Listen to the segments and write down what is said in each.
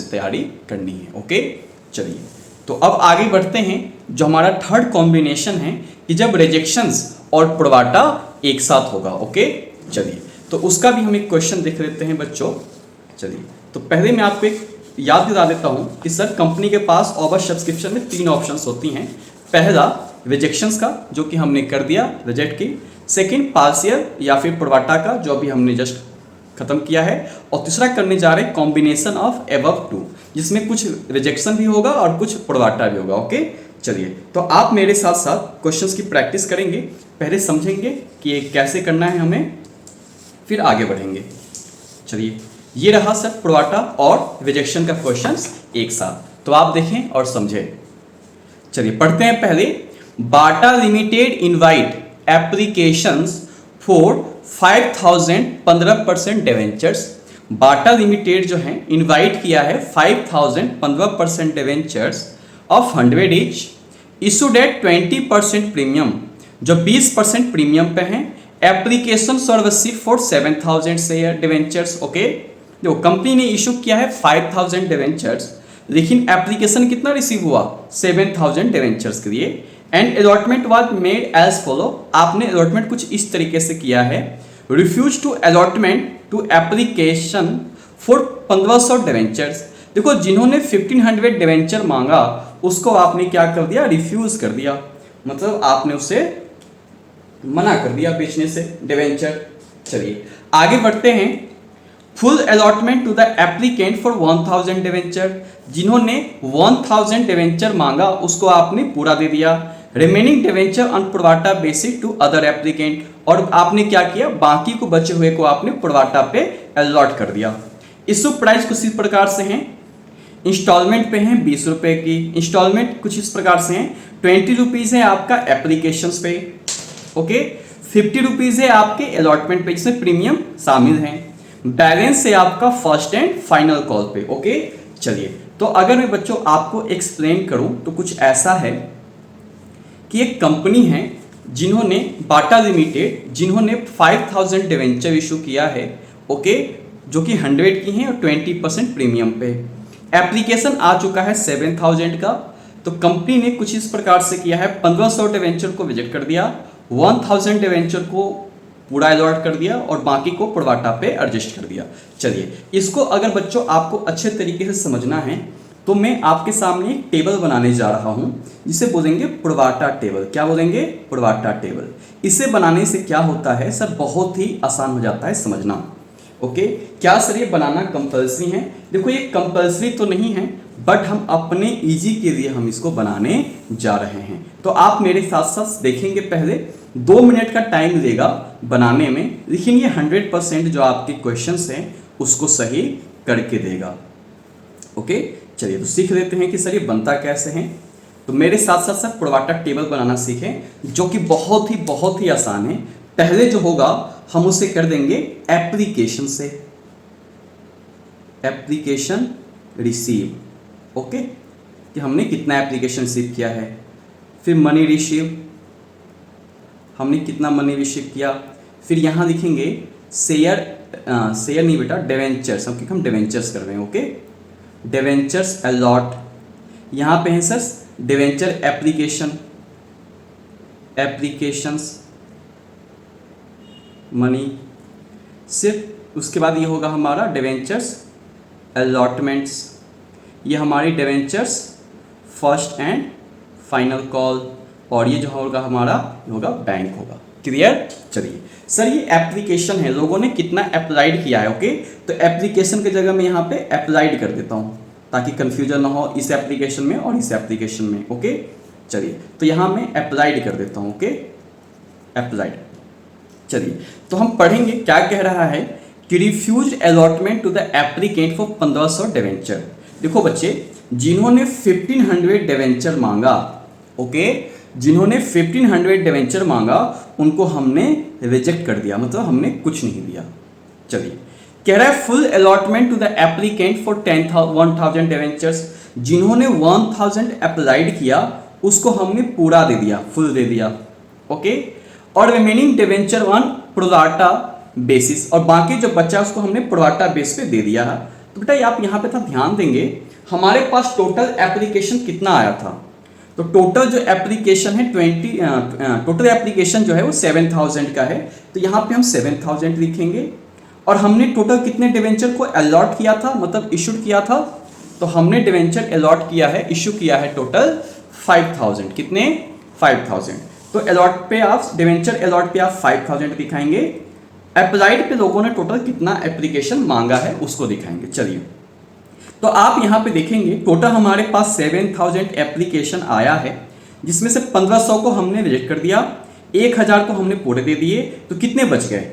तैयारी करनी है। ओके, चलिए तो अब आगे बढ़ते हैं। जो हमारा थर्ड कॉम्बिनेशन है कि जब रिजेक्शंस और प्रोवाटा एक साथ होगा। ओके, चलिए तो उसका भी हम एक क्वेश्चन देख लेते हैं बच्चों। चलिए तो पहले मैं आपको एक याद दिला देता हूं कि सर कंपनी के पास ओवर सब्सक्रिप्शन में 3 ऑप्शंस होती हैं। पहला रिजेक्शंस का, जो कि हमने कर दिया, रिजेक्ट की। सेकंड पार्शियल या फिर प्रोवाटा का, जो अभी हमने जस्ट खत्म किया है। और तीसरा करने जा रहे हैं कॉम्बिनेशन ऑफ एबव टू, जिसमें कुछ रिजेक्शन भी होगा और कुछ प्रोवाटा भी होगा। ओके, चलिए तो आप मेरे साथ साथ क्वेश्चंस की प्रैक्टिस करेंगे, पहले समझेंगे कि ये कैसे करना है हमें, फिर आगे बढ़ेंगे। चलिए ये रहा सर प्रोवाटा और रिजेक्शन का क्वेश्चंस एक साथ, तो आप देखें और समझें। चलिए पढ़ते हैं पहले। Bata limited invite applications for 5000 15% debentures. Bata limited जो है इनवाइट किया है 5000 15% debentures of 100 each, issued at 20% premium, जो 20% प्रीमियम पे हैं। Application service for 7000 share debentures. Okay, जो कंपनी ने इशू किया है 5000 डिवेंचर्स, लेकिन एप्लीकेशन कितना रिसीव हुआ 7000 डिवेंचर्स के लिए। And allotment was made as follow, आपने अलॉटमेंट कुछ इस तरीके से किया है। Refuse to allotment to application for 1500 debentures. देखो जिन्होंने 1500 डिवेंचर मांगा उसको आपने क्या कर दिया, रिफ्यूज कर दिया, मतलब आपने उसे मना कर दिया बेचने से डिवेंचर। चलिए आगे बढ़ते हैं। Full allotment to the applicant for 1000 debenture, जिन्होंने 1000 डिवेंचर मांगा उसको आपने पूरा दे दिया। Remaining debenture on pro rata basis to other applicant, और आपने क्या किया, बाकी को बचे हुए को आपने प्रोवाटा पे अलॉट कर दिया। इशू प्राइस कुछ इस प्रकार से हैं, इंस्टॉलमेंट पे हैं 20 रुपए की, इंस्टॉलमेंट कुछ इस प्रकार से हैं, 20 रुपीज है आपका एप्लीकेशन पे। ओके, 50 रुपीज है आपके अलॉटमेंट पे जिसमें प्रीमियम शामिल है। बैलेंस है आपका फर्स्ट एंड फाइनल कॉल पे। ओके, चलिए तो अगर मैं बच्चों आपको एक्सप्लेन करूं तो कुछ ऐसा है कि एक कंपनी है जिन्होंने बाटा लिमिटेड, जिन्होंने 5000 डिवेंचर इशू किया है। ओके, जो कि 100 की हैं और 20% प्रीमियम पे। एप्लीकेशन आ चुका है 7000 का, तो कंपनी ने कुछ इस प्रकार से किया है, 1500 डिवेंचर को विजिट कर दिया, 1000 डिवेंचर को पूरा अलॉट कर दिया और बाकी को प्रोवाटा पे एडजस्ट कर दिया। चलिए इसको अगर बच्चों आपको अच्छे तरीके से समझना है तो मैं आपके सामने एक टेबल बनाने जा रहा हूं जिसे बोलेंगे प्रोवाटा टेबल। क्या बोलेंगे, प्रोवाटा टेबल। इसे बनाने से क्या होता है सर, बहुत ही आसान हो जाता है समझना। ओके, क्या सर ये बनाना कंपल्सरी है? देखो ये कंपल्सरी तो नहीं है, बट हम अपने इजी के लिए हम इसको बनाने जा रहे हैं। तो आप मेरे साथ साथ देखेंगे, पहले 2 मिनट का टाइम लेगा बनाने में, लेकिन ये 100% जो आपके क्वेश्चंस हैं उसको सही करके देगा। ओके, चलिए तो सीख लेते हैं कि सर ये बनता कैसे है। तो मेरे साथ साथ सर प्रोवाटा टेबल बनाना सीखें, जो कि बहुत ही आसान है। पहले जो होगा हम उसे कर देंगे एप्लीकेशन से, एप्लीकेशन रिसीव। ओके, कि हमने कितना एप्लीकेशन रिसीव किया है। फिर मनी रिसीव, हमने कितना मनी रिसीव किया। फिर यहाँ लिखेंगे शेयर, शेयर नहीं बेटा, डिवेंचर्स, क्योंकि हम डिवेंचर्स कर रहे हैं। ओके, डिवेंचर्स अलॉट, यहाँ पे है sir debenture application, applications money. सिर्फ उसके बाद ये होगा हमारा डिवेंचर्स अलॉटमेंट्स, ये हमारी debentures first and final call, और ये जो होगा हमारा होगा बैंक होगा। क्लियर? चलिए सर ये एप्लीकेशन है, लोगों ने कितना अप्लाइड किया है। ओके, तो एप्लीकेशन की जगह मैं यहाँ पे अप्लाइड कर देता हूँ ताकि कंफ्यूजन ना हो इस एप्लीकेशन में और इस एप्लीकेशन में। ओके, चलिए तो यहाँ मैं अप्लाइड कर देता हूँ। Okay, applied. चलिए तो हम पढ़ेंगे क्या कह रहा है कि refuse allotment to the applicant for 1500 debenture. देखो बच्चे, जिन्होंने 1500 डिवेंचर मांगा, ओके, जिन्होंने 1500 डिवेंचर मांगा उनको हमने रिजेक्ट कर दिया, मतलब हमने कुछ नहीं दिया। चलिए कह रहा है full allotment to the applicant for 1000 debentures, जिन्होंने 1000 अप्लाइड किया उसको हमने पूरा दे दिया, फुल दे दिया। ओके, और remaining debenture on pro rata basis, और बाकी जो बचा उसको हमने प्रोवाटा बेस पे दे दिया। तो बेटा आप यहाँ पे था ध्यान देंगे, हमारे पास टोटल एप्लीकेशन कितना आया था, तो टोटल जो एप्लीकेशन है टोटल एप्लीकेशन जो है वो 7000 का है, तो यहाँ पे हम 7000 लिखेंगे। और हमने टोटल कितने डिवेंचर को अलॉट किया था, मतलब इशूड किया था, तो हमने डिवेंचर अलॉट किया है, इशू किया है टोटल 5000। कितने? 5000। तो अलॉट पे आप डिवेंचर अलॉट पे आप 5000 दिखाएंगे। अप्लाइड पे लोगों ने टोटल कितना एप्लीकेशन मांगा है उसको दिखाएंगे। चलिए, तो आप यहाँ पे देखेंगे टोटल हमारे पास 7000 एप्लीकेशन आया है, जिसमें से 1500 को हमने रिजेक्ट कर दिया, 1000 को हमने पूरे दे दिए, तो कितने बच गए?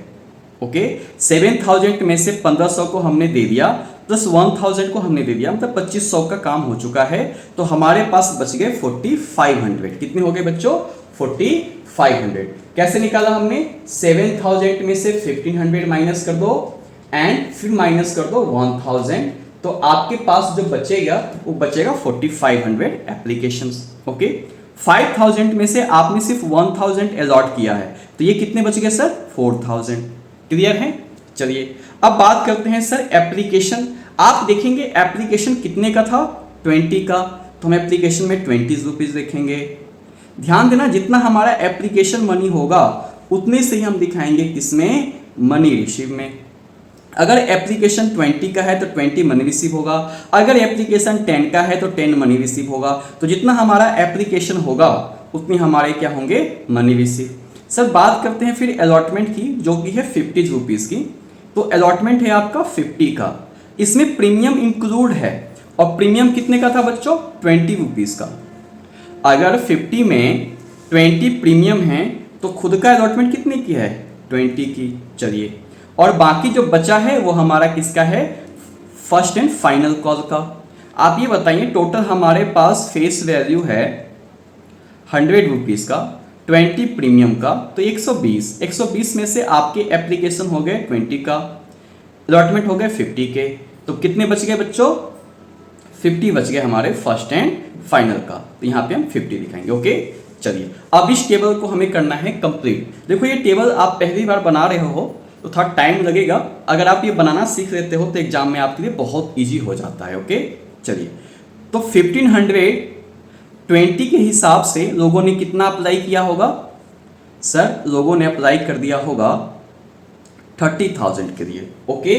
ओके, 7000 में से 1500 को हमने दे दिया प्लस 1000 को हमने दे दिया, मतलब 2500 का काम हो चुका है। तो हमारे पास बच गए 4500। कितने हो गए बच्चों? 4500। कैसे निकाला हमने? 7000 में से 1500 माइनस कर दो एंड फिर माइनस कर दो 1000, तो आपके पास जो बचेगा वो बचेगा 4500 एप्लीकेशंस। ओके, 5000 में से आपने सिर्फ 1000 अलॉट किया है, तो ये कितने बच गए सर? 4000। क्लियर है? चलिए अब बात करते हैं सर एप्लीकेशन। आप देखेंगे एप्लीकेशन कितने का था? 20 का, तो हम एप्लीकेशन में 20 रुपीज लिखेंगे। ध्यान देना, जितना हमारा एप्लीकेशन मनी होगा उतने से ही हम दिखाएंगे किसमें? मनी रिसीव में। अगर एप्लीकेशन 20 का है तो 20 मनी रिसीव होगा, अगर एप्लीकेशन 10 का है तो 10 मनी रिसीव होगा। तो जितना हमारा एप्लीकेशन होगा उतनी हमारे क्या होंगे? Money receive. सर बात करते हैं फिर अलॉटमेंट की, जो कि है 50 रुपीज़ की। तो अलॉटमेंट है आपका 50 का, इसमें प्रीमियम इंक्लूड है, और प्रीमियम कितने का था बच्चों? 20 रुपीज़ का। अगर 50 में 20 प्रीमियम है तो खुद का अलॉटमेंट कितने की है? 20 की। चलिए, और बाकी जो बचा है वो हमारा किसका है? फर्स्ट एंड फाइनल कॉल का। आप ये बताइए, टोटल हमारे पास फेस वैल्यू है 100 रुपीज़ का, 20 प्रीमियम का, तो 120 में से आपके एप्लीकेशन हो गए 20 का, अलॉटमेंट हो गए 50 के, तो कितने बच गए बच्चों? 50 बच गए हमारे फर्स्ट एंड फाइनल का, तो यहाँ पे हम 50 दिखाएंगे। ओके, चलिए अब इस टेबल को हमें करना है कंप्लीट। देखो ये टेबल आप पहली बार बना रहे हो तो थोड़ा टाइम लगेगा, अगर आप ये बनाना सीख लेते हो तो एग्जाम में आपके लिए बहुत ईजी हो जाता है। ओके, चलिए, तो 1520 के हिसाब से लोगों ने कितना अप्लाई किया होगा? सर लोगों ने अप्लाई कर दिया होगा 30,000 के लिए। ओके,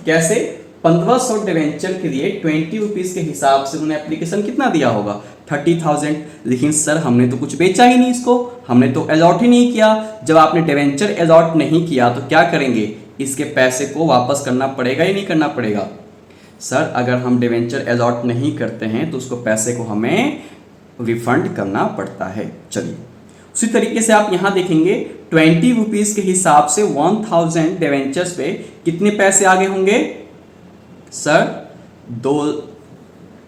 कैसे? 1500 डिवेंचर के लिए 20 रुपीज़ के हिसाब से उन्होंने एप्लीकेशन कितना दिया होगा? 30,000। लेकिन सर हमने तो कुछ बेचा ही नहीं इसको, हमने तो अलॉट ही नहीं किया। जब आपने डिवेंचर अलॉट नहीं किया तो क्या करेंगे? इसके पैसे को वापस करना पड़ेगा या नहीं करना पड़ेगा? सर अगर हम डिवेंचर अलॉट नहीं करते हैं तो उसको पैसे को हमें रिफंड करना पड़ता है। चलिए, उसी तरीके से आप यहाँ देखेंगे 20 रुपीज़ के हिसाब से 1000 डिवेंचर्स पे कितने पैसे आगे होंगे? सर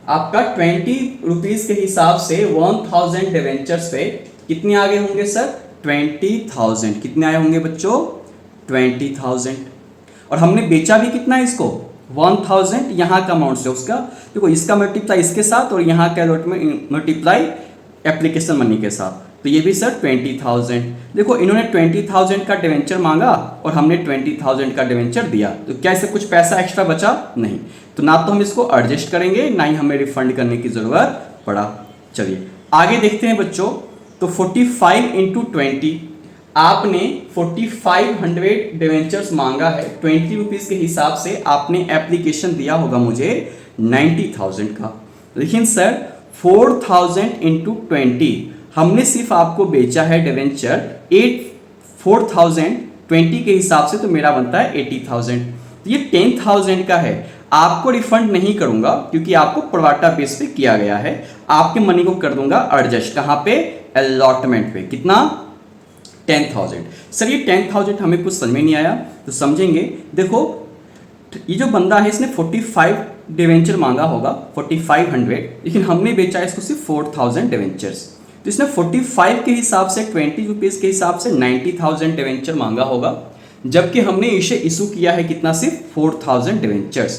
आपका 20 रुपीज़ के हिसाब से 1000 डिवेंचर्स पे कितने आगे होंगे सर? 20,000। कितने आए होंगे बच्चों? 20,000। और हमने बेचा भी कितना है इसको? 1000 यहाँ का अमाउंट से, उसका देखो इसका मल्टीप्लाई इसके साथ और यहाँ का मल्टीप्लाई एप्लीकेशन मनी के साथ, तो ये भी सर 20,000। देखो इन्होंने 20,000 का डिवेंचर मांगा और हमने 20,000 का डिवेंचर दिया, तो क्या इससे कुछ पैसा एक्स्ट्रा बचा? नहीं। तो ना तो हम इसको एडजस्ट करेंगे, ना ही हमें रिफंड करने की ज़रूरत पड़ा। चलिए आगे देखते हैं बच्चों। तो 45 इंटू 20, आपने 4500 डिवेंचर्स मांगा है, 20 रुपीज़ के हिसाब से आपने एप्लीकेशन दिया होगा मुझे 90,000 का। लेकिन सर 4000 इंटू 20, हमने सिर्फ आपको बेचा है डिवेंचर 4020 के हिसाब से, तो मेरा बनता है 80,000। तो ये 10,000 का है, आपको रिफंड नहीं करूंगा क्योंकि आपको प्रोराटा बेस पे किया गया है। आपके मनी को कर दूंगा एडजस्ट, कहाँ पे? अलॉटमेंट पे। कितना? 10,000। सर ये 10,000 हमें कुछ समझ में नहीं आया, तो समझेंगे। देखो ये जो बंदा है इसने 45 डिवेंचर मांगा होगा, 4500, लेकिन हमने बेचा इसको सिर्फ 4000 डिवेंचर्स, तो इसने 45 के हिसाब से 20 रुपीज़ के हिसाब से 90,000 डिवेंचर मांगा होगा, जबकि हमने इसे इशू किया है कितना? सिर्फ 4000 डिवेंचर्स।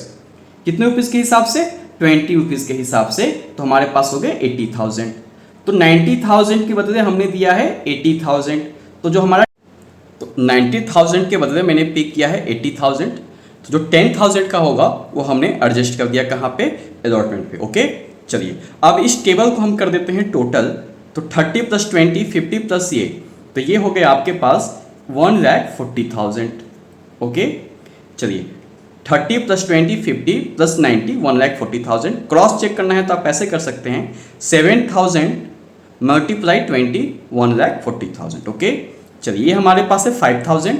कितने रुपीज़ के हिसाब से? 20 रुपीज़ के हिसाब से, तो हमारे पास हो गए 80,000। तो 90,000 के बदले हमने दिया है 80,000, तो जो हमारा 90,000 के बदले मैंने पे किया है 80,000, तो जो 10,000 का होगा वो हमने एडजस्ट कर दिया कहाँ पे, अलॉटमेंट पे। ओके चलिए, अब इस टेबल को हम कर देते हैं टोटल। तो 30 + 20 50 प्लस ये, तो ये हो गया आपके पास 1,40,000। ओके चलिए, 30 + 20 50 + 90 1,40,000। क्रॉस चेक करना है तो आप ऐसे कर सकते हैं 7,000 × 20 1,40,000। ओके चलिए, ये हमारे पास है 5,000,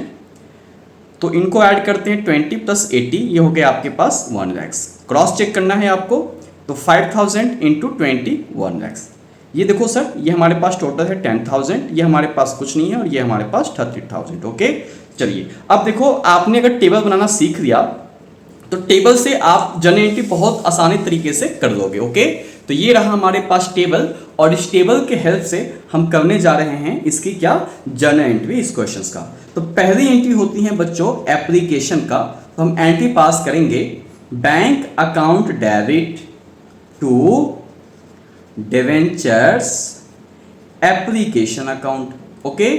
तो इनको ऐड करते हैं 20 + 80, ये हो गया आपके पास 1 लाख। क्रॉस चेक करना है आपको, तो 5,000 × 20 1 लाख। ये देखो सर, ये हमारे पास टोटल है 10,000, ये हमारे पास कुछ नहीं है, और ये हमारे पास 30,000। ओके चलिए, अब देखो आपने अगर टेबल बनाना सीख लिया तो टेबल से आप जर्नल एंट्री बहुत आसानी तरीके से कर लोगे। ओके, तो ये रहा हमारे पास टेबल, और इस टेबल के हेल्प से हम करने जा रहे हैं इसकी क्या, जर्नल एंट्री इस क्वेश्चंस का। तो पहली एंट्री होती है बच्चों एप्लीकेशन का, तो हम एंट्री पास करेंगे bank account debit to debentures application account. Okay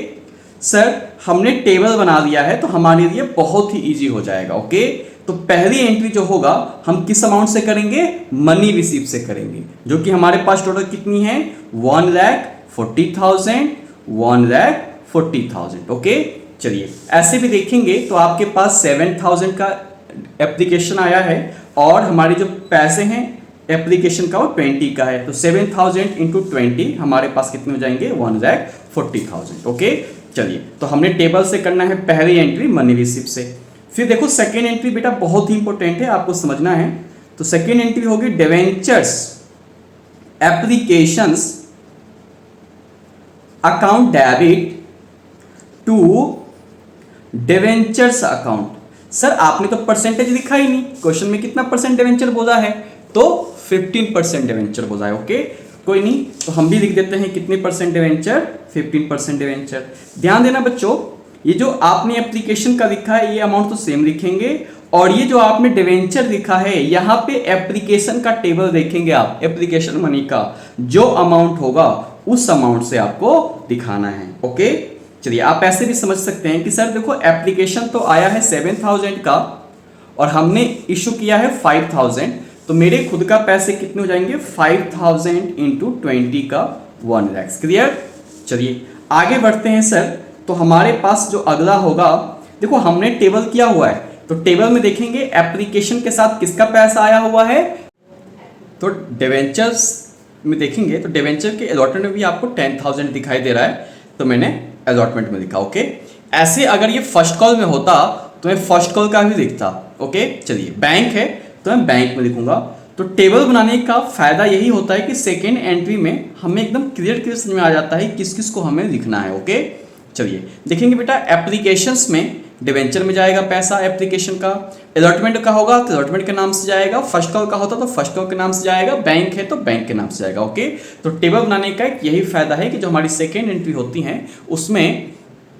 sir, हमने टेबल बना दिया है तो हमारे लिए बहुत ही इजी हो जाएगा। ओके, तो पहली एंट्री जो होगा हम किस अमाउंट से करेंगे, मनी रिसीव से करेंगे, जो कि हमारे पास टोटल कितनी है 1,40,000 1,40,000। ओके चलिए, ऐसे भी देखेंगे तो आपके पास 7,000 का एप्लीकेशन आया है, और हमारे जो पैसे हैं एप्लीकेशन का वो 20 का है, तो 7,000 × 20 हमारे पास कितने हो जाएंगे 1,40,000। ओके चलिए, तो हमने टेबल से करना है पहली एंट्री मनी रिसीव से। फिर देखो सेकेंड एंट्री बेटा बहुत ही इंपॉर्टेंट है, आपको समझना है। तो सेकेंड एंट्री होगी debentures applications account debit to debentures account. Sir आपने तो परसेंटेज लिखा ही नहीं, क्वेश्चन में कितना परसेंट डिवेंचर बोला है, तो 15% डिवेंचर बोला है। ओके कोई नहीं, तो हम भी लिख देते हैं कितने परसेंट डिवेंचर, 15% डिवेंचर। ध्यान देना बच्चों, ये जो आपने एप्लीकेशन का लिखा है ये अमाउंट तो सेम लिखेंगे, और ये जो आपने डिवेंचर लिखा है यहाँ पे एप्लीकेशन का टेबल देखेंगे आप, एप्लीकेशन मनी का जो अमाउंट होगा उस अमाउंट से आपको दिखाना है। ओके चलिए, आप ऐसे भी समझ सकते हैं कि सर देखो एप्लीकेशन तो आया है 7,000 का, और हमने इशू किया है 5,000, तो मेरे खुद का पैसे कितने हो जाएंगे 5,000 × 20 का 1 लाख। क्लियर। चलिए आगे बढ़ते हैं सर, तो हमारे पास जो अगला होगा, देखो हमने टेबल किया हुआ है, तो टेबल में देखेंगे एप्लीकेशन के साथ किसका पैसा आया हुआ है, तो डिवेंचर्स में देखेंगे तो डिवेंचर के अलॉटमेंट में भी आपको 10,000 दिखाई दे रहा है, तो मैंने अलॉटमेंट में लिखा। ओके, ऐसे अगर ये फर्स्ट कॉल में होता तो मैं फर्स्ट कॉल का भी लिखता। ओके चलिए, बैंक है तो मैं बैंक में लिखूंगा। तो टेबल बनाने का फायदा यही होता है कि सेकेंड एंट्री में हमें एकदम क्लियर समझ में आ जाता है किस किस को हमें लिखना है। ओके चलिए देखेंगे बेटा, एप्लीकेशंस में डिवेंचर में जाएगा पैसा एप्लीकेशन का, अलॉटमेंट का होगा तो अलॉटमेंट के नाम से जाएगा, फर्स्ट कॉल का होता तो फर्स्ट कॉल के नाम से जाएगा, बैंक है तो बैंक के नाम से जाएगा। ओके, तो टेबल बनाने का एक यही फायदा है कि जो हमारी सेकेंड एंट्री होती हैं उसमें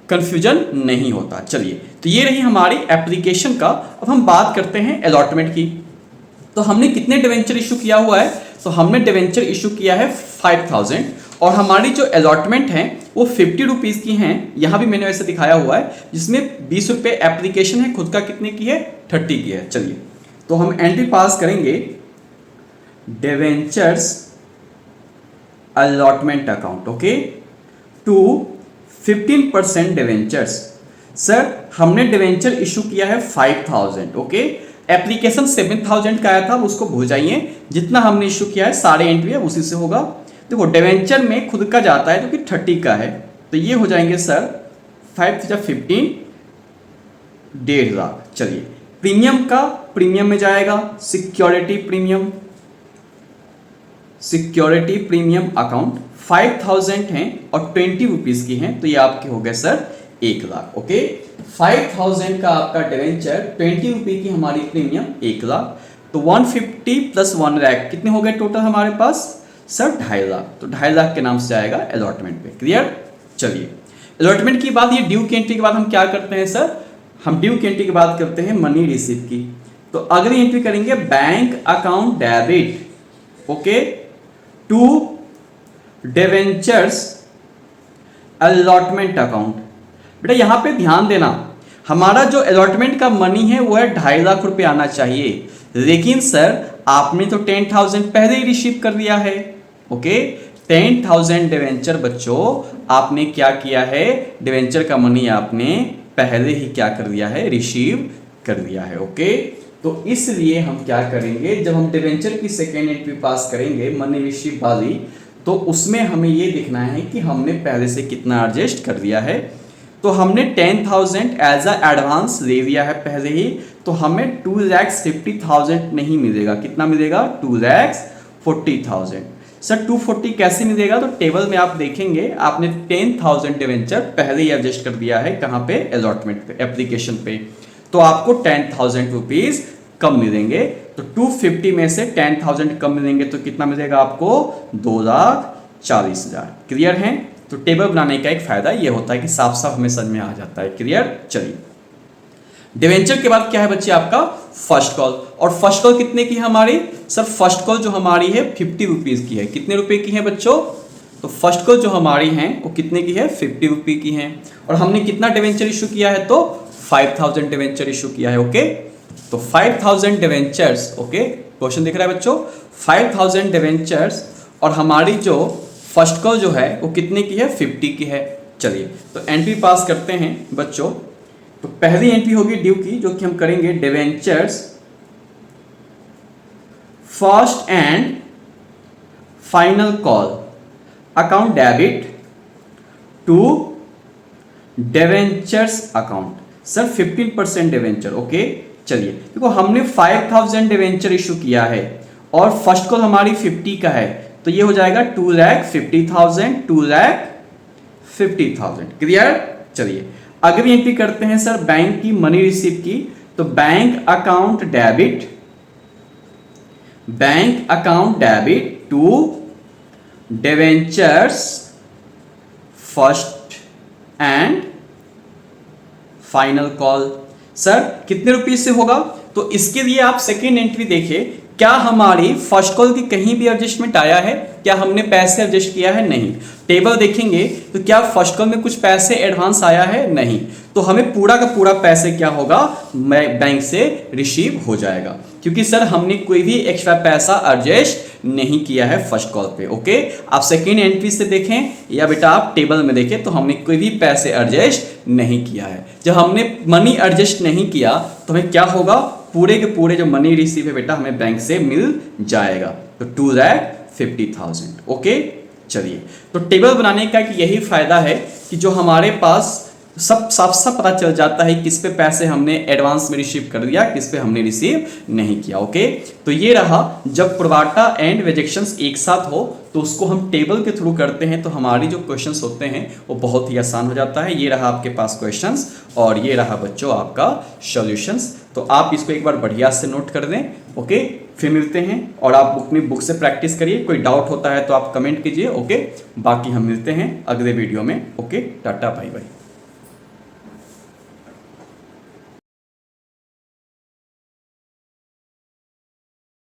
कंफ्यूजन नहीं होता। चलिए, तो ये रही हमारी एप्लीकेशन का। अब हम बात करते हैं अलॉटमेंट की। तो हमने कितने डिवेंचर इशू किया हुआ है, तो हमने डिवेंचर इशू किया है 5,000, और हमारी जो अलॉटमेंट है वो 50 रुपीज़ की हैं, यहाँ भी मैंने वैसे दिखाया हुआ है, जिसमें 20 रुपये एप्लीकेशन है, खुद का कितने की है 30 की है। चलिए, तो हम एंट्री पास करेंगे debentures allotment account. Okay, to 15% debentures. Sir हमने डिवेंचर इशू किया है 5,000। ओके, एप्लीकेशन 7,000 का आया था, उसको भूल जाइए, जितना हमने इशू किया है सारे एंट्री है उसी से होगा। देखो डिवेंचर में खुद का जाता है जो कि 30 का है, तो ये हो जाएंगे सर 5 × 15 1.5 लाख। चलिए, प्रीमियम का प्रीमियम में जाएगा security premium, security premium account 5,000 हैं और 20 रुपीज़ की हैं, तो ये आपके हो गए सर 1 लाख। ओके, 5,000 का आपका डिवेंचर, 20 रुपये की हमारी प्रीमियम 1 लाख, तो 150 + 1 लाख कितने हो गए टोटल हमारे पास सर 2.5 लाख। तो 2.5 लाख के नाम से जाएगा अलॉटमेंट पे। क्लियर। चलिए, अलॉटमेंट की बात, ये ड्यू की एंट्री के बाद हम क्या करते हैं सर, हम ड्यू की एंट्री की बात करते हैं मनी रिसीव की। तो अगली एंट्री करेंगे bank account debit, okay, to debentures allotment account. बेटा यहाँ पे ध्यान देना, हमारा जो अलॉटमेंट का मनी है वो है 2.5 लाख रुपए आना चाहिए, लेकिन सर आपने तो 10,000 पहले ही रिसीव कर लिया है। ओके, 10,000 डिवेंचर बच्चों आपने क्या किया है, डिवेंचर का मनी आपने पहले ही क्या कर लिया है, रिसीव कर लिया है। ओके, तो इसलिए हम क्या करेंगे, जब हम डिवेंचर की सेकेंड एंट्री पास करेंगे मनी रिसीव वाली, तो उसमें हमें ये देखना है कि हमने पहले से कितना एडजस्ट कर लिया है। तो हमने 10,000 एज अ एडवांस ले लिया है पहले ही, तो हमें 2,50,000 नहीं मिलेगा, कितना मिलेगा, 2,40,000। सर 240 कैसे मिलेगा, तो टेबल में आप देखेंगे आपने 10,000 डिवेंचर पहले ही एडजस्ट कर दिया है, कहाँ पे, अलॉटमेंट पे, एप्लीकेशन पे, तो आपको 10,000 रुपीज कम मिलेंगे। तो 250 में से 10,000 कम मिलेंगे तो कितना मिलेगा आपको, 2,40,000। क्लियर है। तो टेबल बनाने का एक फायदा ये होता है कि साफ साफ हमें समझ में आ जाता है। क्लियर। चलिए, डिवेंचर के बाद क्या है बच्चे आपका फर्स्ट कॉल, और फर्स्ट कॉल कितने की है हमारी, सर फर्स्ट कॉल जो हमारी है 50 रुपीज की है। कितने रुपए की है बच्चों, तो फर्स्ट कॉल जो हमारी है वो कितने की है, 50 रुपये की है, और हमने कितना डिवेंचर इशू किया है, तो 5,000 डिवेंचर इशू किया है। ओके, तो 5,000 डिवेंचर्स, ओके क्वेश्चन दिख रहा है बच्चों, 5,000 डिवेंचर्स, और हमारी जो फर्स्ट कॉल जो है वो कितने की है, 50 की है। चलिए, तो एंट्री पास करते हैं बच्चों। तो पहली एंट्री होगी ड्यू की, जो कि हम करेंगे debentures first and final call account debit to debentures account. Sir 15% debenture. Okay, चलिए देखो हमने 5,000 डिवेंचर इशू किया है और फर्स्ट कॉल हमारी 50 का है, तो ये हो जाएगा 2,50,000, 2,50,000। क्लियर। चलिए अगली एंट्री करते हैं सर बैंक की मनी रिसीव की। तो bank account debit to debentures first and final call. Sir कितने रुपीज से होगा, तो इसके लिए आप सेकेंड एंट्री देखिए, क्या हमारी फर्स्ट कॉल की कहीं भी एडजस्टमेंट आया है, क्या हमने पैसे एडजस्ट किया है, नहीं। टेबल देखेंगे तो क्या फर्स्ट कॉल में कुछ पैसे एडवांस आया है, नहीं, तो हमें पूरा का पूरा पैसे क्या होगा, बैंक से रिसीव हो जाएगा, क्योंकि सर हमने कोई भी एक्स्ट्रा पैसा एडजस्ट नहीं किया है फर्स्ट कॉल पे। ओके, आप सेकेंड एंट्री से देखें या बेटा आप टेबल में देखें, तो हमने कोई भी पैसे एडजस्ट नहीं किया है। जब हमने मनी एडजस्ट नहीं किया तो हमें क्या होगा, पूरे के पूरे जो मनी रिसीव है बेटा हमें बैंक से मिल जाएगा, तो 2,50,000। ओके, चलिए तो टेबल बनाने का कि यही फायदा है कि जो हमारे पास सब साफ साफ पता चल जाता है किस पे पैसे हमने एडवांस में रिसीव कर दिया, किस पे हमने रिसीव नहीं किया। ओके, तो ये रहा, जब प्रोवाटा एंड रिजेक्शंस एक साथ हो तो उसको हम टेबल के थ्रू करते हैं, तो हमारी जो क्वेश्चंस होते हैं वो बहुत ही आसान हो जाता है। ये रहा आपके पास क्वेश्चंस और ये रहा बच्चों आपका सॉल्यूशंस। तो आप इसको एक बार बढ़िया से नोट कर दें। ओके, फिर मिलते हैं और आप अपनी बुक से प्रैक्टिस करिए। कोई डाउट होता है तो आप कमेंट कीजिए। ओके, बाकी हम मिलते हैं अगले वीडियो में। Okay, tata bye bye.